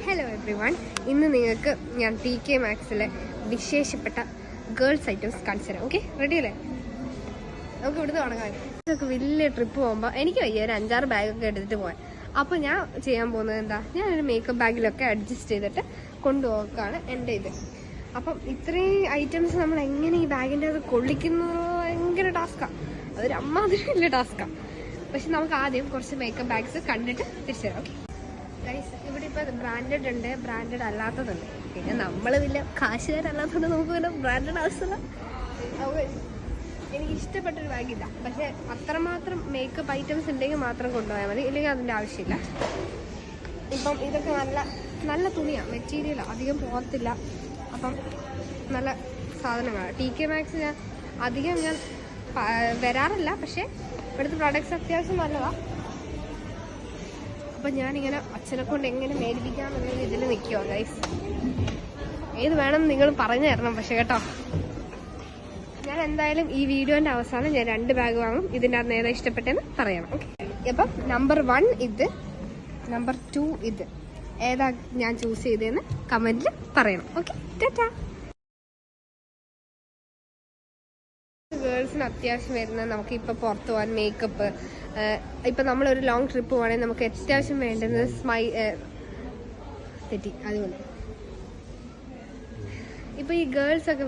Hello every one, ഇന്ന് നിങ്ങൾക്ക് ഞാൻ TK Maxxിലെ വിശേഷപ്പെട്ട ഗേൾസ് ഐറ്റംസ് കാണിച്ചു തരാം. ഓക്കെ, റെഡി അല്ലേ? നമുക്ക് ഇവിടുന്ന് തുടങ്ങാം. ഇതൊക്കെ വലിയ ട്രിപ്പ് പോകുമ്പോൾ എനിക്ക് വയ്യ ഒരു 5-6 ബാഗൊക്കെ എടുത്തിട്ട് പോകാൻ. അപ്പോൾ ഞാൻ ചെയ്യാൻ പോകുന്നത് എന്താ, ഞാനൊരു മേക്കപ്പ് ബാഗിലൊക്കെ അഡ്ജസ്റ്റ് ചെയ്തിട്ട് കൊണ്ടുപോക്കാണ് എൻ്റെ ഇത്. അപ്പം ഇത്രയും ഐറ്റംസ് നമ്മൾ എങ്ങനെ ഈ ബാഗിൻ്റെ അത് കൊള്ളിക്കുന്നത് ഭയങ്കര ടാസ്ക്കാണ്. അതൊരു അമ്മാതിരി വലിയ ടാസ്ക്കാണ്. പക്ഷെ നമുക്ക് ആദ്യം കുറച്ച് മേക്കപ്പ് ബാഗ്സ് കണ്ടിട്ട് തിരിച്ചു തരാം. ഓക്കെ ഗൈസ്, ഇവിടെ ഇപ്പോൾ ബ്രാൻഡഡ് ഉണ്ട്, ബ്രാൻഡഡ് അല്ലാത്തതുണ്ട്. പിന്നെ നമ്മൾ വലിയ കാശുകാരല്ലാത്തതുകൊണ്ട് നമുക്ക് പിന്നെ ബ്രാൻഡഡ് ആവശ്യമില്ല. എനിക്ക് ഇഷ്ടപ്പെട്ടൊരു ബാഗില്ല, പക്ഷെ അത്രമാത്രം മേക്കപ്പ് ഐറ്റംസ് ഉണ്ടെങ്കിൽ മാത്രം കൊണ്ടുപോയാൽ മതി, ഇല്ലെങ്കിൽ അതിൻ്റെ ആവശ്യമില്ല. ഇപ്പം ഇതൊക്കെ നല്ല നല്ല തുണിയാണ്, മെറ്റീരിയൽ അധികം പോകത്തില്ല. അപ്പം നല്ല സാധനങ്ങളാണ്. TK Maxx ഞാൻ അധികം വരാറില്ല, പക്ഷേ ഇവിടുത്തെ പ്രോഡക്റ്റ്സ് അത്യാവശ്യം നല്ലതാണ്. അപ്പം ഞാനിങ്ങനെ അച്ഛനെ കൊണ്ട് എങ്ങനെ മേടിപ്പിക്കാമെന്നുള്ള ഇതിൽ നിൽക്കുമോ ഗൈസ്. ഏത് വേണമെന്ന് നിങ്ങൾ പറഞ്ഞു തരണം പക്ഷെ കേട്ടോ. ഞാൻ എന്തായാലും ഈ വീഡിയോൻ്റെ അവസാനം ഞാൻ 2 ബാഗ് വാങ്ങും. ഇതിൻ്റെ അകത്ത് ഏതാ ഇഷ്ടപ്പെട്ടെന്ന് പറയണം. ഓക്കെ, അപ്പം നമ്പർ 1 ഇത്, നമ്പർ 2 ഇത്. ഏതാ ഞാൻ ചൂസ് ചെയ്തതെന്ന് കമൻറ്റിൽ പറയണം. ഓക്കെ, ടാറ്റാ. ഗേൾസിന് അത്യാവശ്യം വരുന്നത് നമുക്ക് ഇപ്പോൾ പുറത്ത് പോകാൻ മേക്കപ്പ്, ഇപ്പം നമ്മളൊരു ലോങ് ട്രിപ്പ് പോകണമെങ്കിൽ നമുക്ക് അത്യാവശ്യം വേണ്ടുന്നത് തെറ്റി അതുകൊണ്ട് ഇപ്പോൾ ഈ ഗേൾസൊക്കെ